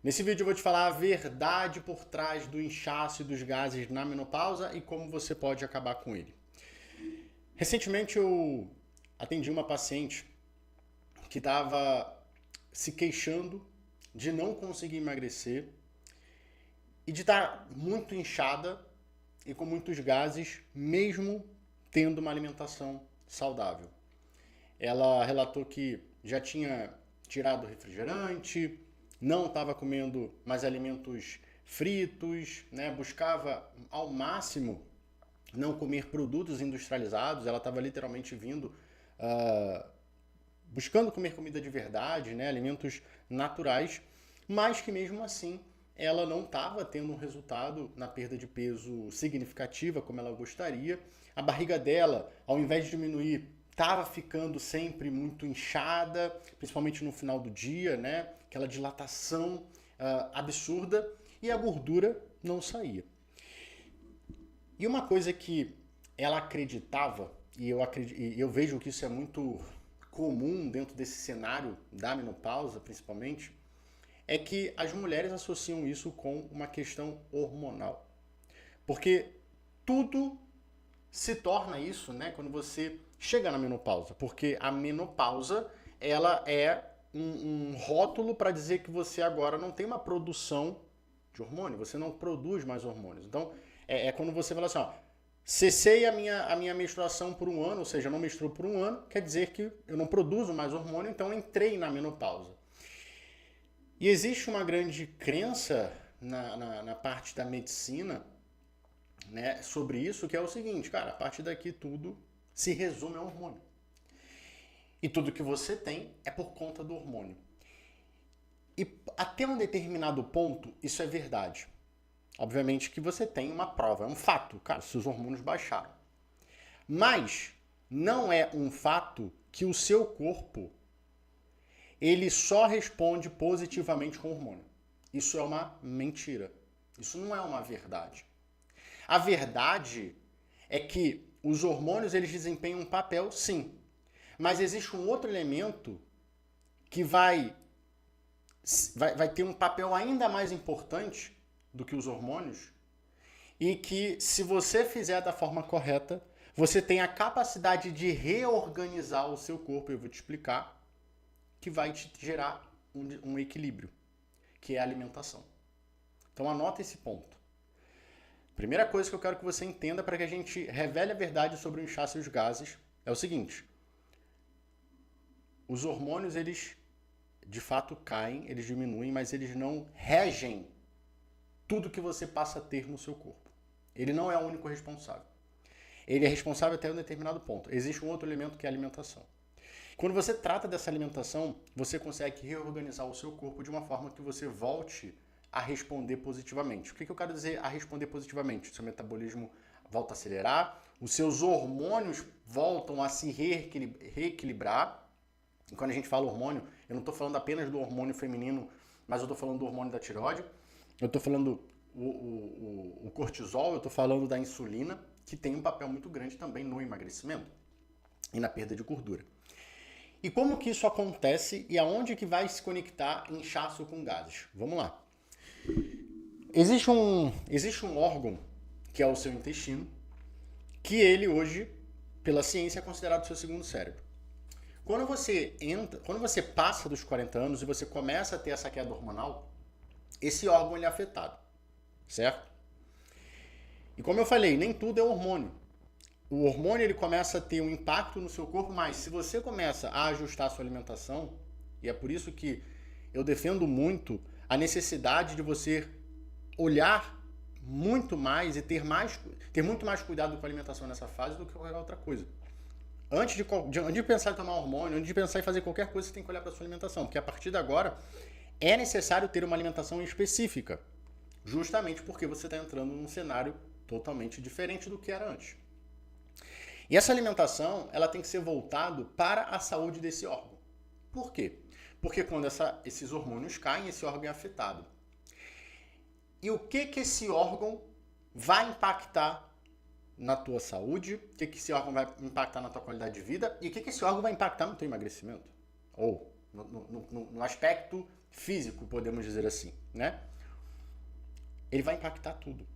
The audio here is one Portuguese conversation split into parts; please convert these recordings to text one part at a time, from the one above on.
Nesse vídeo eu vou te falar a verdade por trás do inchaço e dos gases na menopausa e como você pode acabar com ele. Recentemente eu atendi uma paciente que estava se queixando de não conseguir emagrecer e de estar muito inchada e com muitos gases, mesmo tendo uma alimentação saudável. Ela relatou que já tinha tirado o refrigerante, não estava comendo mais alimentos fritos, né? Buscava ao máximo não comer produtos industrializados. Ela estava literalmente vindo buscando comer comida de verdade, né? Alimentos naturais, mas que mesmo assim ela não estava tendo um resultado na perda de peso significativa como ela gostaria. A barriga dela, ao invés de diminuir, estava ficando sempre muito inchada, principalmente no final do dia, né? Aquela dilatação absurda, e a gordura não saía. E uma coisa que ela acreditava, e eu vejo que isso é muito comum dentro desse cenário da menopausa, principalmente, é que as mulheres associam isso com uma questão hormonal. Porque tudo se torna isso, né, quando você chega na menopausa. Porque a menopausa, ela é um rótulo para dizer que você agora não tem uma produção de hormônio, você não produz mais hormônios. Então, é quando você fala assim, ó, cessei a minha menstruação por um ano, ou seja, eu não menstruo por um ano, quer dizer que eu não produzo mais hormônio, então entrei na menopausa. E existe uma grande crença na parte da medicina, né, sobre isso, que é o seguinte, cara, a partir daqui tudo se resume ao hormônio. E tudo que você tem é por conta do hormônio. E até um determinado ponto, isso é verdade. Obviamente que você tem uma prova, é um fato, cara, seus hormônios baixaram. Mas não é um fato que o seu corpo ele só responde positivamente com hormônio. Isso é uma mentira. Isso não é uma verdade. A verdade é que os hormônios eles desempenham um papel, sim. Mas existe um outro elemento que vai ter um papel ainda mais importante do que os hormônios e que, se você fizer da forma correta, você tem a capacidade de reorganizar o seu corpo. Eu vou te explicar, que vai te gerar um equilíbrio, que é a alimentação. Então anota esse ponto. Primeira coisa que eu quero que você entenda para que a gente revele a verdade sobre o inchaço e os gases é o seguinte: os hormônios, eles de fato caem, eles diminuem, mas eles não regem tudo que você passa a ter no seu corpo. Ele não é o único responsável. Ele é responsável até um determinado ponto. Existe um outro elemento que é a alimentação. Quando você trata dessa alimentação, você consegue reorganizar o seu corpo de uma forma que você volte a responder positivamente. O que eu quero dizer a responder positivamente? O seu metabolismo volta a acelerar, os seus hormônios voltam a se reequilibrar. E quando a gente fala hormônio, eu não estou falando apenas do hormônio feminino, mas eu estou falando do hormônio da tireoide, eu estou falando o cortisol, eu estou falando da insulina, que tem um papel muito grande também no emagrecimento e na perda de gordura. E como que isso acontece e aonde que vai se conectar inchaço com gases? Vamos lá. Existe um órgão, que é o seu intestino, que ele hoje, pela ciência, é considerado o seu segundo cérebro. Quando você passa dos 40 anos e você começa a ter essa queda hormonal, esse órgão ele é afetado, certo? E como eu falei, nem tudo é hormônio. O hormônio ele começa a ter um impacto no seu corpo, mas se você começa a ajustar a sua alimentação, e é por isso que eu defendo muito a necessidade de você olhar muito mais e ter muito mais cuidado com a alimentação nessa fase do que qualquer outra coisa. Antes de pensar em tomar hormônio, antes de pensar em fazer qualquer coisa, você tem que olhar para a sua alimentação, porque a partir de agora é necessário ter uma alimentação específica, justamente porque você está entrando num cenário totalmente diferente do que era antes. E essa alimentação, ela tem que ser voltada para a saúde desse órgão. Por quê? Porque quando esses hormônios caem, esse órgão é afetado. E o que esse órgão vai impactar na tua saúde? O que esse órgão vai impactar na tua qualidade de vida? E o que esse órgão vai impactar no teu emagrecimento? Ou no aspecto físico, podemos dizer assim, né? Ele vai impactar tudo.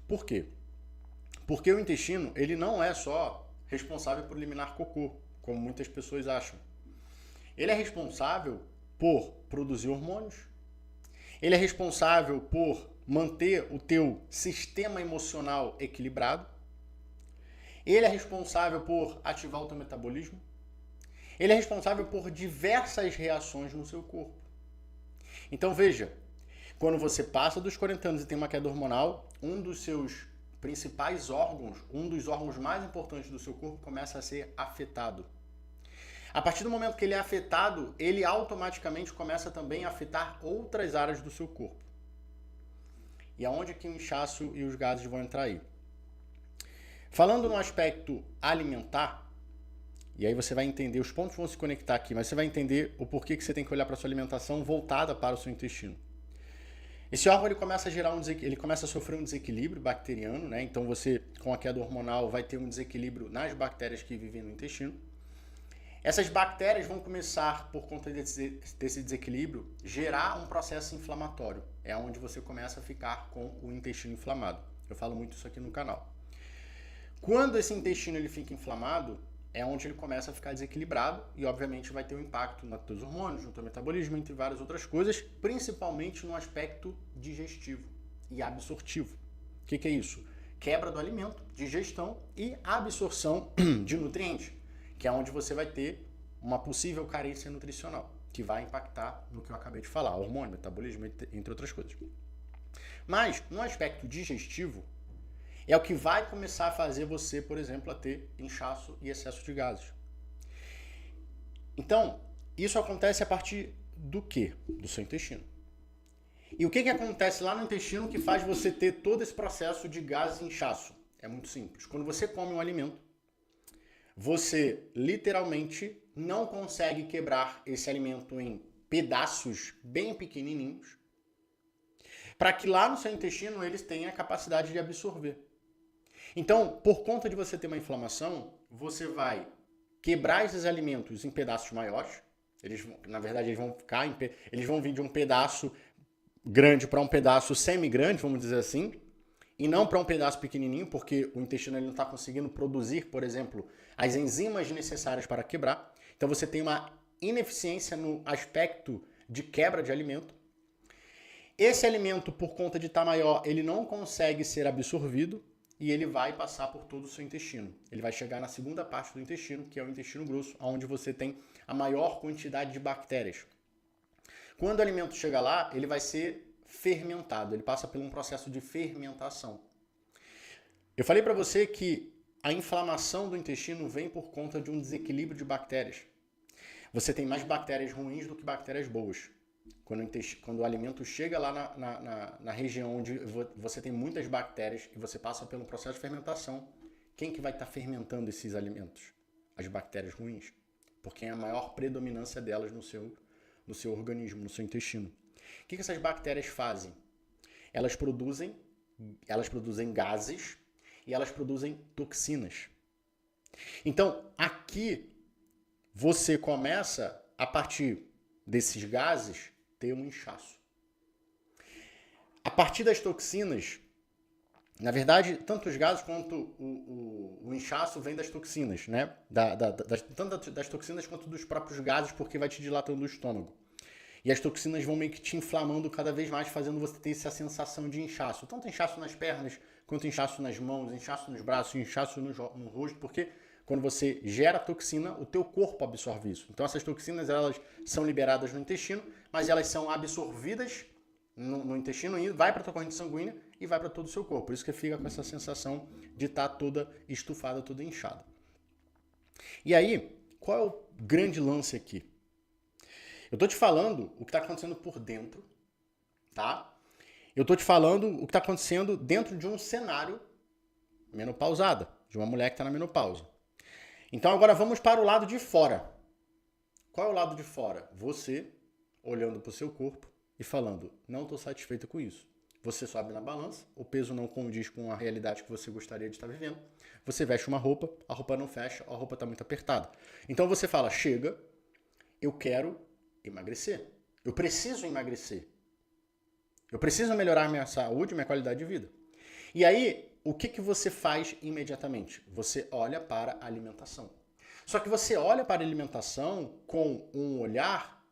Por quê? Porque o intestino, ele não é só responsável por eliminar cocô, como muitas pessoas acham. Ele é responsável por produzir hormônios. Ele é responsável por manter o teu sistema emocional equilibrado. Ele é responsável por ativar o teu metabolismo. Ele é responsável por diversas reações no seu corpo. Então veja, quando você passa dos 40 anos e tem uma queda hormonal, um dos seus principais órgãos, um dos órgãos mais importantes do seu corpo começa a ser afetado. A partir do momento que ele é afetado, ele automaticamente começa também a afetar outras áreas do seu corpo. E aonde que o inchaço e os gases vão entrar aí? Falando no aspecto alimentar, e aí você vai entender, os pontos vão se conectar aqui, mas você vai entender o porquê que você tem que olhar para a sua alimentação voltada para o seu intestino. Esse órgão ele começa a gerar ele começa a sofrer um desequilíbrio bacteriano, né? Então você, com a queda hormonal, vai ter um desequilíbrio nas bactérias que vivem no intestino. Essas bactérias vão começar, por conta desse desequilíbrio, gerar um processo inflamatório. É onde você começa a ficar com o intestino inflamado. Eu falo muito isso aqui no canal. Quando esse intestino ele fica inflamado, é onde ele começa a ficar desequilibrado e, obviamente, vai ter um impacto nos teus hormônios, no teu metabolismo, entre várias outras coisas, principalmente no aspecto digestivo e absortivo. O que é isso? Quebra do alimento, digestão e absorção de nutrientes, que é onde você vai ter uma possível carência nutricional, que vai impactar no que eu acabei de falar, hormônio, metabolismo, entre outras coisas. Mas, no aspecto digestivo, é o que vai começar a fazer você, por exemplo, a ter inchaço e excesso de gases. Então, isso acontece a partir do quê? Do seu intestino. E o que acontece lá no intestino que faz você ter todo esse processo de gases e inchaço? É muito simples. Quando você come um alimento, você literalmente não consegue quebrar esse alimento em pedaços bem pequenininhos para que lá no seu intestino eles tenham a capacidade de absorver. Então, por conta de você ter uma inflamação, você vai quebrar esses alimentos em pedaços maiores. Na verdade, eles vão vir de um pedaço grande para um pedaço semi-grande, vamos dizer assim, e não para um pedaço pequenininho, porque o intestino ele não está conseguindo produzir, por exemplo, as enzimas necessárias para quebrar. Então, você tem uma ineficiência no aspecto de quebra de alimento. Esse alimento, por conta de estar maior, ele não consegue ser absorvido e ele vai passar por todo o seu intestino. Ele vai chegar na segunda parte do intestino, que é o intestino grosso, onde você tem a maior quantidade de bactérias. Quando o alimento chega lá, ele vai ser fermentado, ele passa por um processo de fermentação. Eu falei para você que a inflamação do intestino vem por conta de um desequilíbrio de bactérias. Você tem mais bactérias ruins do que bactérias boas. Quando o alimento chega lá na região onde você tem muitas bactérias e você passa pelo processo de fermentação, quem que vai estar fermentando esses alimentos? As bactérias ruins. Porque é a maior predominância delas no seu organismo, no seu intestino. O que essas bactérias fazem? Elas produzem gases e elas produzem toxinas. Então, aqui você começa, a partir desses gases, ter um inchaço. A partir das toxinas, na verdade, tanto os gases quanto o inchaço vem das toxinas, né? Tanto das toxinas quanto dos próprios gases, porque vai te dilatando o estômago. E as toxinas vão meio que te inflamando cada vez mais, fazendo você ter essa sensação de inchaço. Tanto inchaço nas pernas, quanto inchaço nas mãos, inchaço nos braços, inchaço no rosto, porque quando você gera toxina, o teu corpo absorve isso. Então essas toxinas elas são liberadas no intestino, mas elas são absorvidas no intestino, e vai para a tua corrente sanguínea e vai para todo o seu corpo. Por isso que fica com essa sensação de estar toda estufada, toda inchada. E aí, qual é o grande lance aqui? Eu estou te falando o que está acontecendo por dentro, tá? Eu estou te falando o que está acontecendo dentro de um cenário menopausada, de uma mulher que está na menopausa. Então agora vamos para o lado de fora. Qual é o lado de fora? Você olhando para o seu corpo e falando, não estou satisfeito com isso. Você sobe na balança, o peso não condiz com a realidade que você gostaria de estar vivendo. Você veste uma roupa, a roupa não fecha, a roupa está muito apertada. Então você fala, chega, eu quero emagrecer. Eu preciso emagrecer. Eu preciso melhorar minha saúde, minha qualidade de vida. E aí, o que você faz imediatamente? Você olha para a alimentação. Só que você olha para a alimentação com um olhar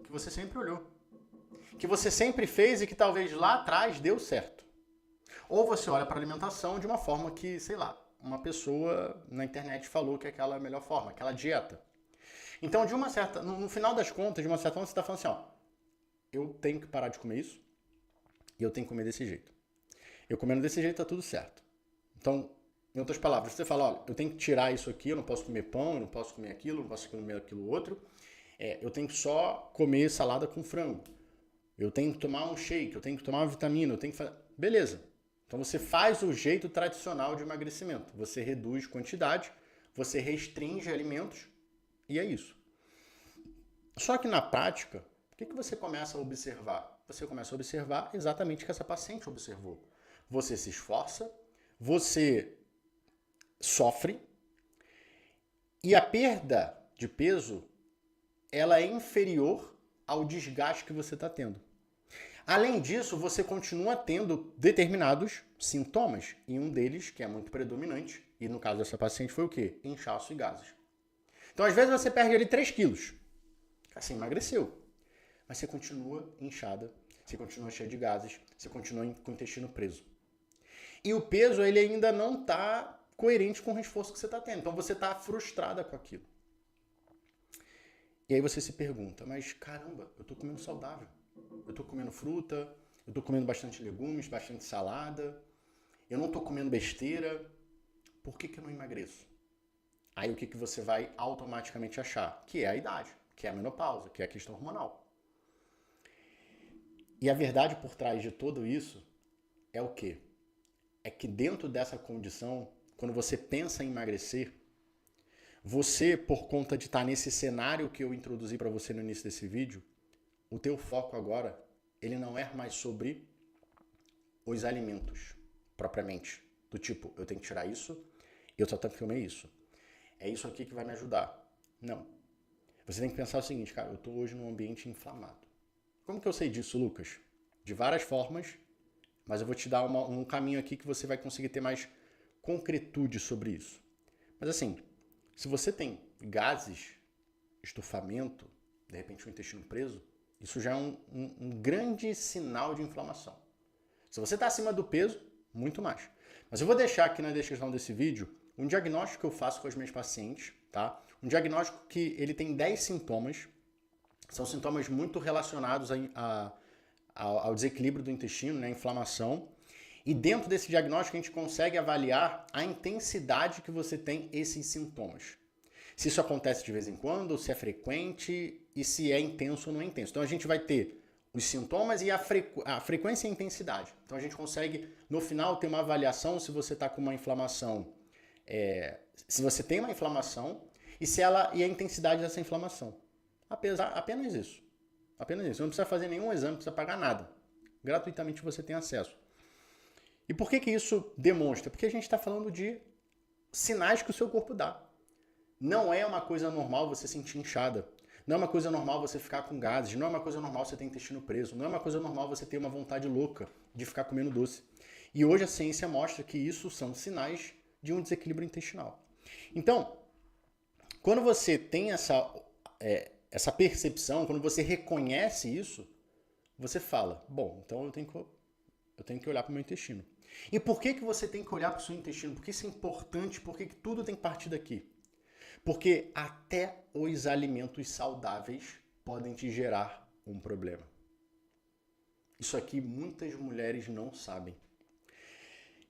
que você sempre olhou. Que você sempre fez e que talvez lá atrás deu certo. Ou você olha para a alimentação de uma forma que, sei lá, uma pessoa na internet falou que aquela é a melhor forma, aquela dieta. Então, no final das contas, de uma certa forma, você está falando assim, ó, eu tenho que parar de comer isso e eu tenho que comer desse jeito. Eu comendo desse jeito tá tudo certo. Então, em outras palavras, você fala, olha, eu tenho que tirar isso aqui, eu não posso comer pão, eu não posso comer aquilo, eu não posso comer aquilo outro. Eu tenho que só comer salada com frango. Eu tenho que tomar um shake, eu tenho que tomar uma vitamina, eu tenho que fazer... Beleza. Então você faz o jeito tradicional de emagrecimento. Você reduz quantidade, você restringe alimentos e é isso. Só que na prática, o que você começa a observar? Você começa a observar exatamente o que essa paciente observou. Você se esforça, você sofre e a perda de peso ela é inferior ao desgaste que você está tendo. Além disso, você continua tendo determinados sintomas, e um deles, que é muito predominante, e no caso dessa paciente foi o quê? Inchaço e gases. Então, às vezes, você perde ali 3 quilos. Assim, emagreceu. Mas você continua inchada, você continua cheia de gases, você continua com o intestino preso. E o peso, ele ainda não está coerente com o esforço que você está tendo. Então, você está frustrada com aquilo. E aí você se pergunta, mas caramba, eu estou comendo saudável. Eu estou comendo fruta, eu estou comendo bastante legumes, bastante salada, eu não estou comendo besteira, por que eu não emagreço? Aí o que você vai automaticamente achar? Que é a idade, que é a menopausa, que é a questão hormonal. E a verdade por trás de tudo isso é o quê? É que dentro dessa condição, quando você pensa em emagrecer, você, por conta de estar nesse cenário que eu introduzi para você no início desse vídeo, o teu foco agora, ele não é mais sobre os alimentos, propriamente. Do tipo, eu tenho que tirar isso, eu só tenho que comer isso. É isso aqui que vai me ajudar. Não. Você tem que pensar o seguinte, cara, eu estou hoje num ambiente inflamado. Como que eu sei disso, Lucas? De várias formas, mas eu vou te dar um caminho aqui que você vai conseguir ter mais concretude sobre isso. Mas assim, se você tem gases, estufamento, de repente um intestino preso, isso já é um grande sinal de inflamação. Se você está acima do peso, muito mais. Mas eu vou deixar aqui na descrição desse vídeo um diagnóstico que eu faço com as minhas pacientes, tá? Um diagnóstico que ele tem 10 sintomas. São sintomas muito relacionados ao desequilíbrio do intestino, né, inflamação. E dentro desse diagnóstico a gente consegue avaliar a intensidade que você tem esses sintomas. Se isso acontece de vez em quando, se é frequente e se é intenso ou não é intenso. Então a gente vai ter os sintomas e a frequência e a intensidade. Então a gente consegue, no final, ter uma avaliação se você está com uma inflamação, se você tem uma inflamação e a intensidade dessa inflamação. Apenas isso. Apenas isso. Não precisa fazer nenhum exame, não precisa pagar nada. Gratuitamente você tem acesso. E por que isso demonstra? Porque a gente está falando de sinais que o seu corpo dá. Não é uma coisa normal você sentir inchada. Não é uma coisa normal você ficar com gases. Não é uma coisa normal você ter intestino preso. Não é uma coisa normal você ter uma vontade louca de ficar comendo doce. E hoje a ciência mostra que isso são sinais de um desequilíbrio intestinal. Então, quando você tem essa percepção, quando você reconhece isso, você fala, bom, então eu tenho que olhar para o meu intestino. E por que você tem que olhar para o seu intestino? Porque isso é importante, porque tudo tem que partir daqui. Porque até os alimentos saudáveis podem te gerar um problema. Isso aqui muitas mulheres não sabem.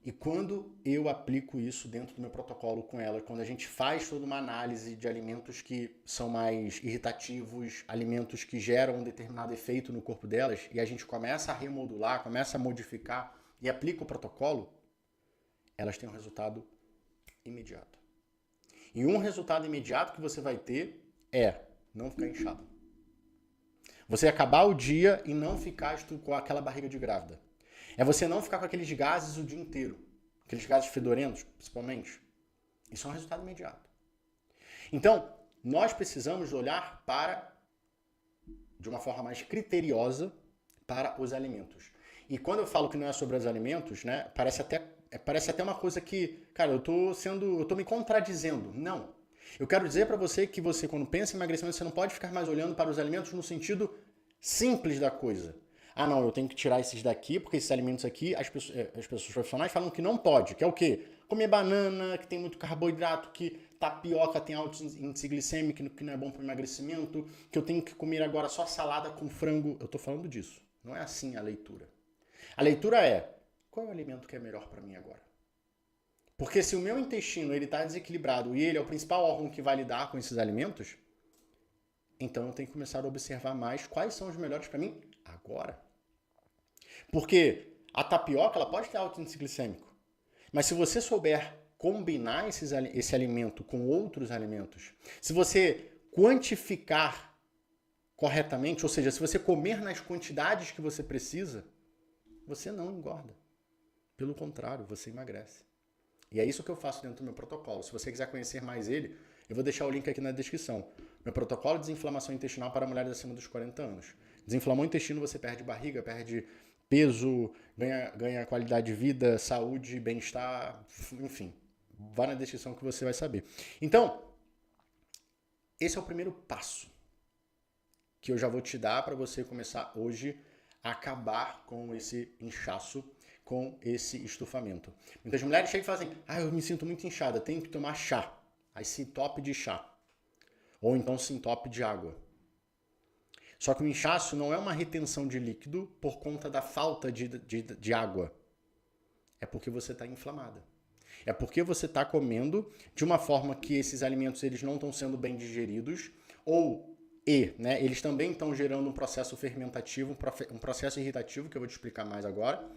E quando eu aplico isso dentro do meu protocolo com elas, quando a gente faz toda uma análise de alimentos que são mais irritativos, alimentos que geram um determinado efeito no corpo delas, e a gente começa a remodular, começa a modificar e aplica o protocolo, elas têm um resultado imediato. E um resultado imediato que você vai ter é não ficar inchado. Você acabar o dia e não ficar com aquela barriga de grávida. É você não ficar com aqueles gases o dia inteiro. Aqueles gases fedorentos, principalmente. Isso é um resultado imediato. Então, nós precisamos olhar para de uma forma mais criteriosa para os alimentos. E quando eu falo que não é sobre os alimentos, né, parece até uma coisa que, cara, eu tô me contradizendo. Não. Eu quero dizer para você que você, quando pensa em emagrecimento, você não pode ficar mais olhando para os alimentos no sentido simples da coisa. Ah, não, eu tenho que tirar esses daqui, porque esses alimentos aqui, as pessoas profissionais falam que não pode, que é o quê? Comer banana, que tem muito carboidrato, que tapioca tem alto índice glicêmico, que não é bom para o emagrecimento, que eu tenho que comer agora só salada com frango. Eu tô falando disso. Não é assim a leitura. A leitura é, qual é o alimento que é melhor para mim agora? Porque se o meu intestino está desequilibrado e ele é o principal órgão que vai lidar com esses alimentos, então eu tenho que começar a observar mais quais são os melhores para mim agora. Porque a tapioca ela pode ter alto índice glicêmico, mas se você souber combinar esse alimento com outros alimentos, se você quantificar corretamente, ou seja, se você comer nas quantidades que você precisa, você não engorda. Pelo contrário, você emagrece. E é isso que eu faço dentro do meu protocolo. Se você quiser conhecer mais ele, eu vou deixar o link aqui na descrição. Meu protocolo de desinflamação intestinal para mulheres acima dos 40 anos. Desinflamou o intestino, você perde barriga, perde peso, ganha qualidade de vida, saúde, bem-estar, enfim. Vá na descrição que você vai saber. Então, esse é o primeiro passo que eu já vou te dar para você começar hoje a acabar com esse inchaço, com esse estufamento. Muitas mulheres chegam e falam assim, eu me sinto muito inchada, tenho que tomar chá. Aí se entope de chá. Ou então se entope de água. Só que o inchaço não é uma retenção de líquido por conta da falta de água. É porque você está inflamada. É porque você está comendo de uma forma que esses alimentos eles não estão sendo bem digeridos né, eles também estão gerando um processo fermentativo, um processo irritativo, que eu vou te explicar mais agora,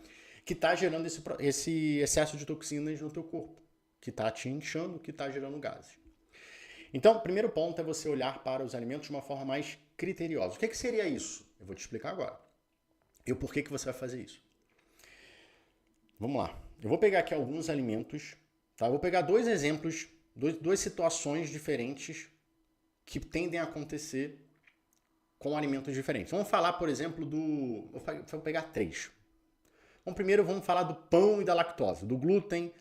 que está gerando esse excesso de toxinas no teu corpo, que está te inchando, que está gerando gases. Então, o primeiro ponto é você olhar para os alimentos de uma forma mais criteriosa. O que seria isso? Eu vou te explicar agora. E o porquê que você vai fazer isso. Vamos lá. Eu vou pegar aqui alguns alimentos, tá? Eu vou pegar dois exemplos, duas situações diferentes que tendem a acontecer com alimentos diferentes. Vamos falar, por exemplo, vou pegar três. Bom, primeiro vamos falar do pão e da lactose, do glúten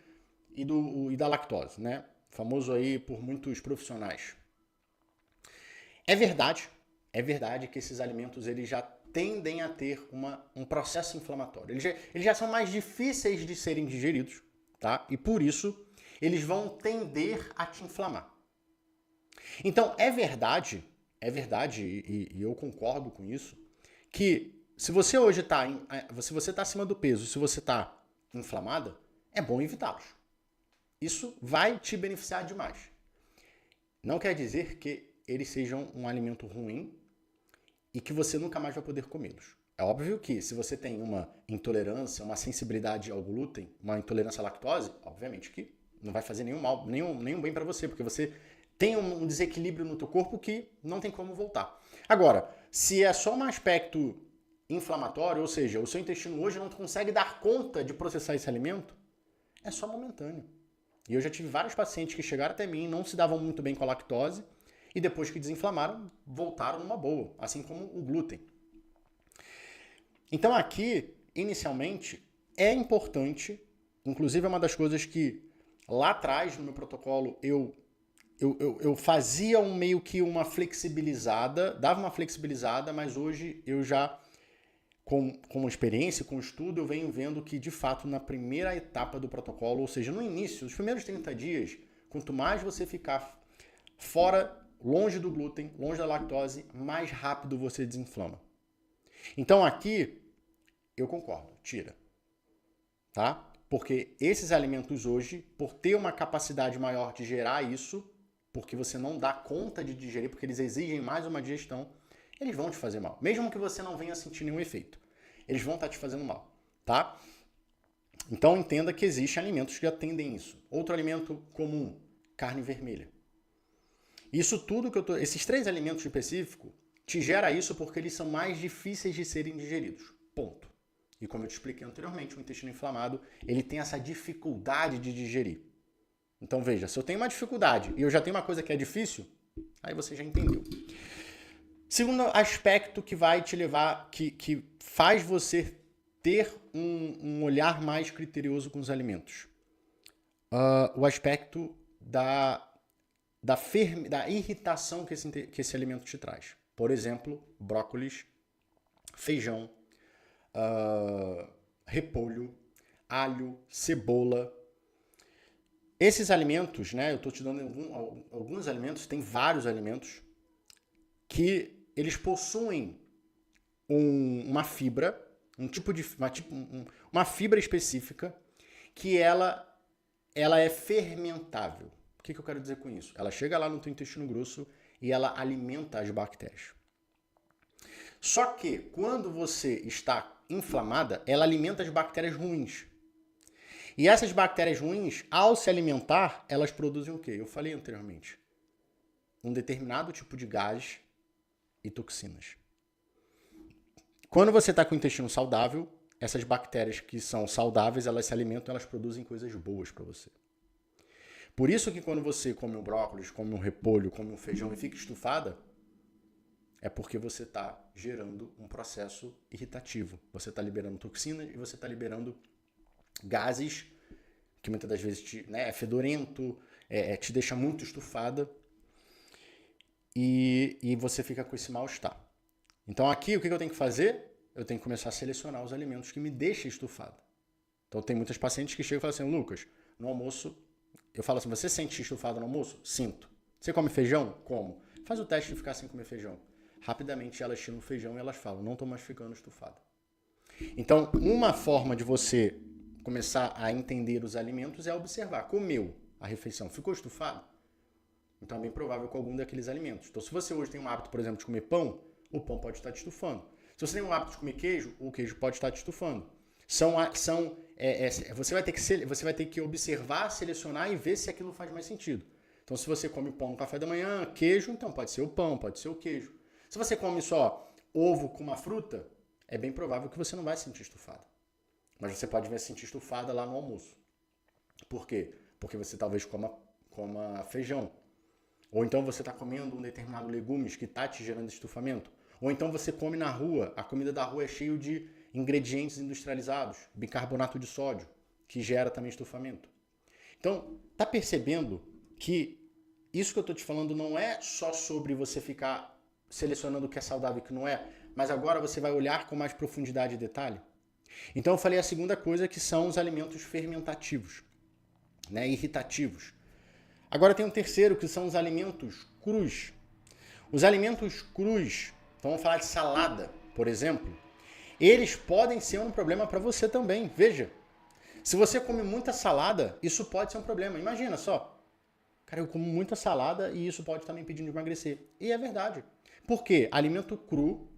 e da lactose, né? Famoso aí por muitos profissionais. É verdade que esses alimentos eles já tendem a ter um processo inflamatório. Eles já são mais difíceis de serem digeridos, tá? E por isso eles vão tender a te inflamar. Então, é verdade, e eu concordo com isso, que se você hoje se você está acima do peso, se você está inflamada, é bom evitá-los. Isso vai te beneficiar demais. Não quer dizer que eles sejam um alimento ruim e que você nunca mais vai poder comê-los. É óbvio que se você tem uma intolerância, uma sensibilidade ao glúten, uma intolerância à lactose, obviamente que não vai fazer nenhum mal, nenhum bem para você, porque você tem um desequilíbrio no teu corpo que não tem como voltar. Agora, se é só um aspecto inflamatório, ou seja, o seu intestino hoje não consegue dar conta de processar esse alimento, é só momentâneo. E eu já tive vários pacientes que chegaram até mim, não se davam muito bem com a lactose, e depois que desinflamaram, voltaram numa boa, assim como o glúten. Então aqui, inicialmente, é importante, inclusive é uma das coisas que lá atrás no meu protocolo eu fazia meio que uma flexibilizada, dava uma flexibilizada, mas hoje eu já, com experiência, com estudo, eu venho vendo que, de fato, na primeira etapa do protocolo, ou seja, no início, os primeiros 30 dias, quanto mais você ficar fora, longe do glúten, longe da lactose, mais rápido você desinflama. Então aqui, eu concordo, tira. Tá? Porque esses alimentos hoje, por ter uma capacidade maior de gerar isso, porque você não dá conta de digerir, porque eles exigem mais uma digestão, eles vão te fazer mal. Mesmo que você não venha sentir nenhum efeito. Eles vão estar te fazendo mal, tá? Então entenda que existem alimentos que atendem isso. Outro alimento comum, carne vermelha. Isso tudo esses três alimentos específicos, te gera isso porque eles são mais difíceis de serem digeridos. Ponto. E como eu te expliquei anteriormente, o intestino inflamado, ele tem essa dificuldade de digerir. Então veja, se eu tenho uma dificuldade e eu já tenho uma coisa que é difícil, aí você já entendeu. Segundo aspecto que vai te levar, que faz você ter um olhar mais criterioso com os alimentos. O aspecto da irritação que esse alimento te traz. Por exemplo, brócolis, feijão, repolho, alho, cebola. Esses alimentos, né, eu estou te dando alguns alimentos, tem vários alimentos, que eles possuem uma fibra, uma fibra específica, que ela é fermentável. O que eu quero dizer com isso? Ela chega lá no teu intestino grosso e ela alimenta as bactérias. Só que quando você está inflamada, ela alimenta as bactérias ruins. E essas bactérias ruins, ao se alimentar, elas produzem o quê? Eu falei anteriormente. Um determinado tipo de gás e toxinas. Quando você está com o intestino saudável, essas bactérias que são saudáveis, elas se alimentam, elas produzem coisas boas para você. Por isso que quando você come um brócolis, come um repolho, come um feijão e fica estufada, é porque você está gerando um processo irritativo. Você está liberando toxinas e você está liberando gases que muitas das vezes é fedorento, te deixa muito estufada e você fica com esse mal-estar. Então aqui o que eu tenho que fazer? Eu tenho que começar a selecionar os alimentos que me deixam estufada. Então tem muitas pacientes que chegam e falam assim, Lucas, no almoço, eu falo assim, você sente estufado no almoço? Sinto. Você come feijão? Como? Faz o teste de ficar sem comer feijão. Rapidamente elas tiram o feijão e elas falam, não estou mais ficando estufada. Então, uma forma de você começar a entender os alimentos é observar. Comeu a refeição, ficou estufado? Então é bem provável com algum daqueles alimentos. Então, se você hoje tem um hábito, por exemplo, de comer pão, o pão pode estar te estufando. Se você tem um hábito de comer queijo, o queijo pode estar te estufando. Você vai ter que observar, selecionar e ver se aquilo faz mais sentido. Então, se você come pão no café da manhã, queijo, então pode ser o pão, pode ser o queijo. Se você come só ovo com uma fruta, é bem provável que você não vai se sentir estufada. Mas você pode se sentir estufada lá no almoço. Por quê? Porque você talvez coma feijão. Ou então você está comendo um determinado legumes que está te gerando estufamento. Ou então você come na rua, a comida da rua é cheia de ingredientes industrializados, bicarbonato de sódio, que gera também estufamento. Então, tá percebendo que isso que eu estou te falando não é só sobre você ficar selecionando o que é saudável e o que não é, mas agora você vai olhar com mais profundidade e detalhe? Então eu falei a segunda coisa, que são os alimentos fermentativos, né, irritativos. Agora tem um terceiro, que são os alimentos crus. Os alimentos crus, então vamos falar de salada, por exemplo, eles podem ser um problema para você também. Veja, se você come muita salada, isso pode ser um problema. Imagina só, cara, eu como muita salada e isso pode estar me impedindo de emagrecer. E é verdade. Por quê? Alimento cru,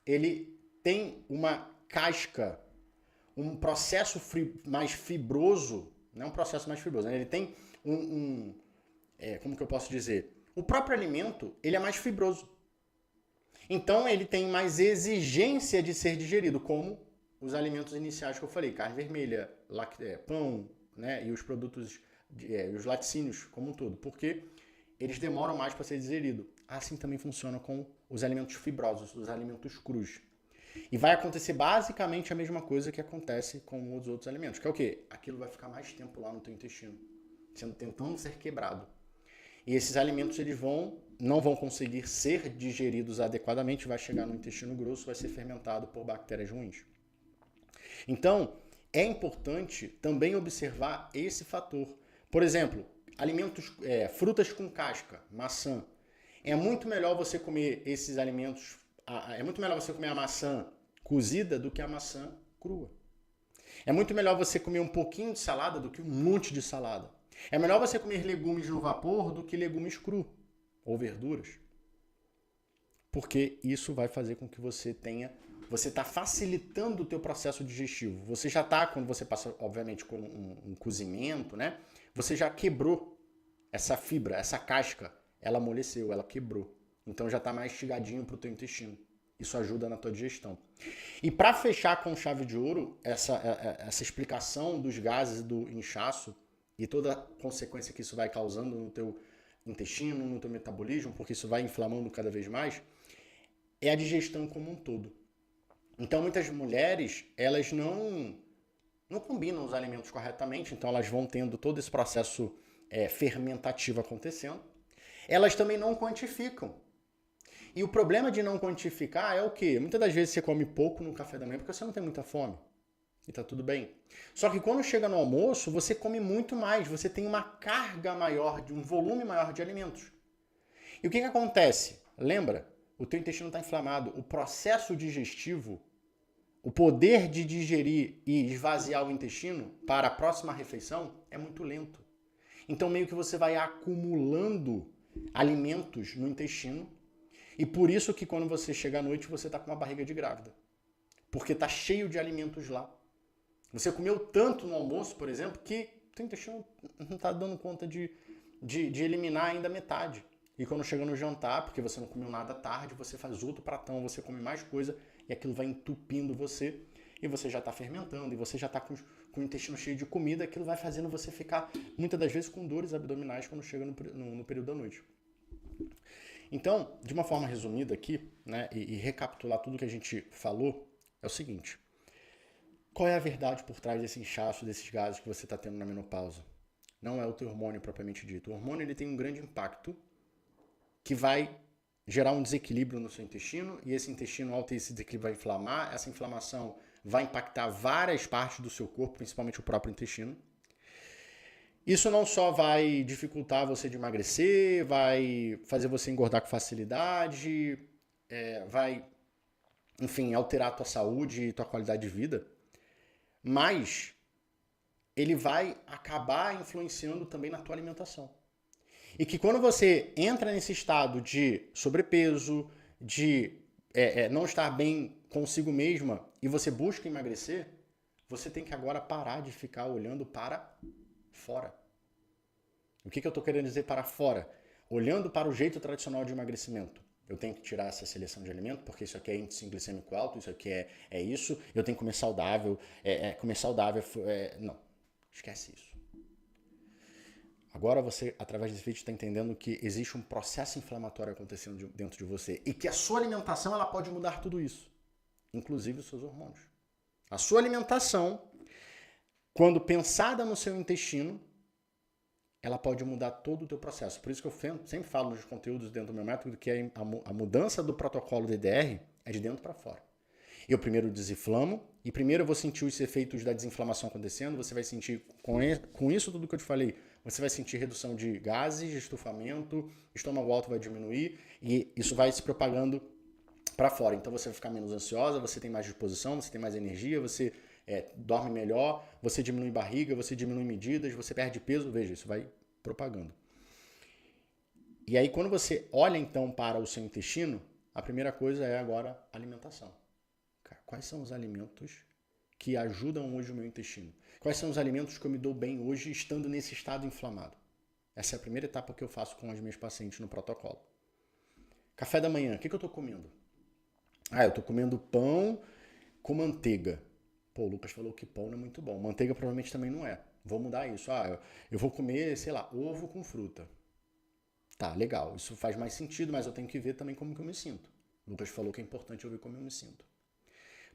ele tem uma casca, um processo mais fibroso, não é um processo mais fibroso, né? Ele tem como que eu posso dizer? O próprio alimento, ele é mais fibroso. Então, ele tem mais exigência de ser digerido, como os alimentos iniciais que eu falei, carne vermelha, pão, né? E os produtos, os laticínios como um todo, porque eles demoram mais para ser digerido. Assim também funciona com os alimentos fibrosos, os alimentos crus. E vai acontecer basicamente a mesma coisa que acontece com os outros alimentos, que é o quê? Aquilo vai ficar mais tempo lá no teu intestino, tentando ser quebrado. E esses alimentos não vão conseguir ser digeridos adequadamente, vai chegar no intestino grosso, vai ser fermentado por bactérias ruins. Então, é importante também observar esse fator. Por exemplo, frutas com casca, maçã. É muito melhor você comer esses alimentos, é muito melhor você comer a maçã cozida do que a maçã crua. É muito melhor você comer um pouquinho de salada do que um monte de salada. É melhor você comer legumes no vapor do que legumes cru ou verduras. Porque isso vai fazer com que você está facilitando o teu processo digestivo. Você já está, quando você passa, obviamente, com um cozimento, né? Você já quebrou essa fibra, essa casca. Ela amoleceu, ela quebrou. Então já está mais mastigadinho para o teu intestino. Isso ajuda na tua digestão. E para fechar com chave de ouro, essa explicação dos gases do inchaço e toda a consequência que isso vai causando no teu intestino, no teu metabolismo, porque isso vai inflamando cada vez mais, é a digestão como um todo. Então, muitas mulheres, elas não combinam os alimentos corretamente, então elas vão tendo todo esse processo fermentativo acontecendo. Elas também não quantificam. E o problema de não quantificar é o quê? Muitas das vezes você come pouco no café da manhã porque você não tem muita fome. E tá tudo bem. Só que quando chega no almoço, você come muito mais, você tem uma carga maior, um volume maior de alimentos. E o que acontece? Lembra? O teu intestino está inflamado. O processo digestivo, o poder de digerir e esvaziar o intestino para a próxima refeição é muito lento. Então meio que você vai acumulando alimentos no intestino e por isso que quando você chega à noite você está com uma barriga de grávida. Porque está cheio de alimentos lá. Você comeu tanto no almoço, por exemplo, que o teu intestino não está dando conta de eliminar ainda metade. E quando chega no jantar, porque você não comeu nada à tarde, você faz outro pratão, você come mais coisa e aquilo vai entupindo você e você já está fermentando e você já está com o intestino cheio de comida, aquilo vai fazendo você ficar, muitas das vezes, com dores abdominais quando chega no período da noite. Então, de uma forma resumida aqui, né, e recapitular tudo que a gente falou, é o seguinte. Qual é a verdade por trás desse inchaço, desses gases que você está tendo na menopausa? Não é o teu hormônio propriamente dito. O hormônio ele tem um grande impacto que vai gerar um desequilíbrio no seu intestino e esse intestino, ao ter esse desequilíbrio, vai inflamar. Essa inflamação vai impactar várias partes do seu corpo, principalmente o próprio intestino. Isso não só vai dificultar você de emagrecer, vai fazer você engordar com facilidade, vai, enfim, alterar a tua saúde e tua qualidade de vida, mas ele vai acabar influenciando também na tua alimentação. E que quando você entra nesse estado de sobrepeso, de não estar bem consigo mesma e você busca emagrecer, você tem que agora parar de ficar olhando para fora. O que eu estou querendo dizer para fora? Olhando para o jeito tradicional de emagrecimento. Eu tenho que tirar essa seleção de alimento, porque isso aqui é índice glicêmico alto, isso aqui é isso, eu tenho que comer saudável, comer saudável, não, esquece isso. Agora você, através desse vídeo, está entendendo que existe um processo inflamatório acontecendo dentro de você e que a sua alimentação ela pode mudar tudo isso, inclusive os seus hormônios. A sua alimentação, quando pensada no seu intestino, ela pode mudar todo o teu processo. Por isso que eu sempre falo nos conteúdos dentro do meu método que a mudança do protocolo DDR é de dentro para fora. Eu primeiro desinflamo e primeiro eu vou sentir os efeitos da desinflamação acontecendo, você vai sentir, com isso tudo que eu te falei, você vai sentir redução de gases, de estufamento, estômago alto vai diminuir e isso vai se propagando para fora. Então você vai ficar menos ansiosa, você tem mais disposição, você tem mais energia, você dorme melhor, você diminui barriga, você diminui medidas, você perde peso, veja, isso vai propagando. E aí quando você olha então para o seu intestino, a primeira coisa é agora alimentação. Quais são os alimentos que ajudam hoje o meu intestino? Quais são os alimentos que eu me dou bem hoje estando nesse estado inflamado? Essa é a primeira etapa que eu faço com as minhas pacientes no protocolo. Café da manhã, o que eu estou comendo? Eu estou comendo pão com manteiga. Pô, o Lucas falou que pão não é muito bom. Manteiga provavelmente também não é. Vou mudar isso. Eu vou comer, sei lá, ovo com fruta. Tá, legal. Isso faz mais sentido, mas eu tenho que ver também como que eu me sinto. O Lucas falou que é importante eu ver como eu me sinto.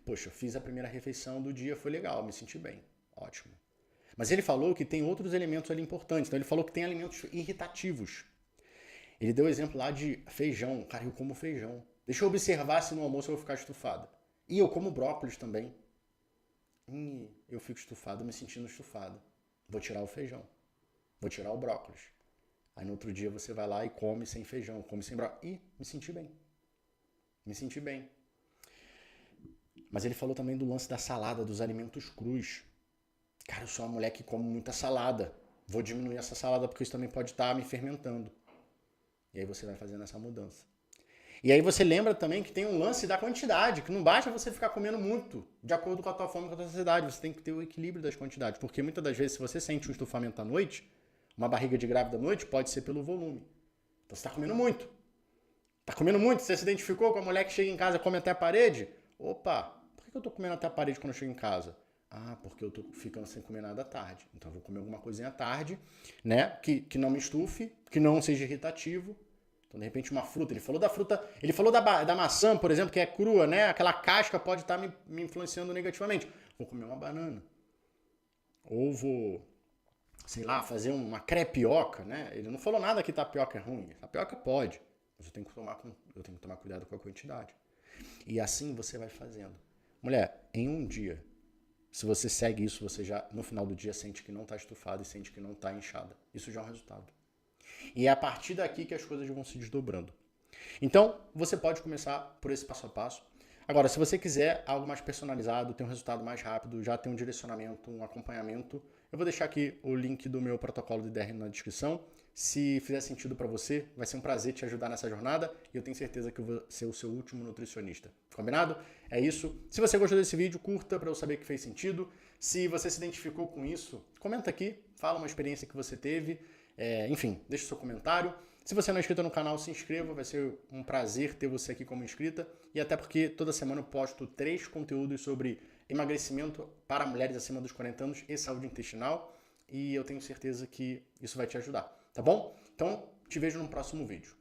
Poxa, eu fiz a primeira refeição do dia, foi legal, me senti bem. Ótimo. Mas ele falou que tem outros elementos ali importantes. Então ele falou que tem alimentos irritativos. Ele deu o exemplo lá de feijão. Cara, eu como feijão. Deixa eu observar se no almoço eu vou ficar estufado. E eu como brócolis também. Eu fico estufado, me sentindo estufado. Vou tirar o feijão. Vou tirar o brócolis. Aí no outro dia você vai lá e come sem feijão, come sem brócolis. Me senti bem. Me senti bem. Mas ele falou também do lance da salada, dos alimentos crus. Cara, eu sou uma mulher que come muita salada. Vou diminuir essa salada porque isso também pode estar me fermentando. E aí você vai fazendo essa mudança. E aí você lembra também que tem um lance da quantidade, que não basta você ficar comendo muito, de acordo com a tua fome e com a tua necessidade. Você tem que ter o equilíbrio das quantidades. Porque muitas das vezes, se você sente um estufamento à noite, uma barriga de grávida à noite, pode ser pelo volume. Então você está comendo muito. Está comendo muito? Você se identificou com a mulher que chega em casa e come até a parede? Opa, por que eu estou comendo até a parede quando eu chego em casa? Porque eu estou ficando sem comer nada à tarde. Então eu vou comer alguma coisinha à tarde, né? Que não me estufe, que não seja irritativo. Então, de repente, uma fruta. Ele falou da maçã, por exemplo, que é crua, né? Aquela casca pode estar me influenciando negativamente. Vou comer uma banana. Ou vou, sei lá, fazer uma crepioca, né? Ele não falou nada que tapioca é ruim. Tapioca pode, mas eu tenho que tomar cuidado com a quantidade. E assim você vai fazendo. Mulher, em um dia, se você segue isso, você já, no final do dia, sente que não está estufada e sente que não está inchada. Isso já é um resultado. E é a partir daqui que as coisas vão se desdobrando. Então, você pode começar por esse passo a passo. Agora, se você quiser algo mais personalizado, ter um resultado mais rápido, já ter um direcionamento, um acompanhamento, eu vou deixar aqui o link do meu protocolo de DR na descrição. Se fizer sentido para você, vai ser um prazer te ajudar nessa jornada e eu tenho certeza que eu vou ser o seu último nutricionista. Combinado? É isso. Se você gostou desse vídeo, curta para eu saber que fez sentido. Se você se identificou com isso, comenta aqui, fala uma experiência que você teve. Enfim, deixa o seu comentário. Se você não é inscrito no canal, se inscreva, vai ser um prazer ter você aqui como inscrita. E até porque toda semana eu posto 3 conteúdos sobre emagrecimento para mulheres acima dos 40 anos e saúde intestinal. E eu tenho certeza que isso vai te ajudar, tá bom? Então, te vejo no próximo vídeo.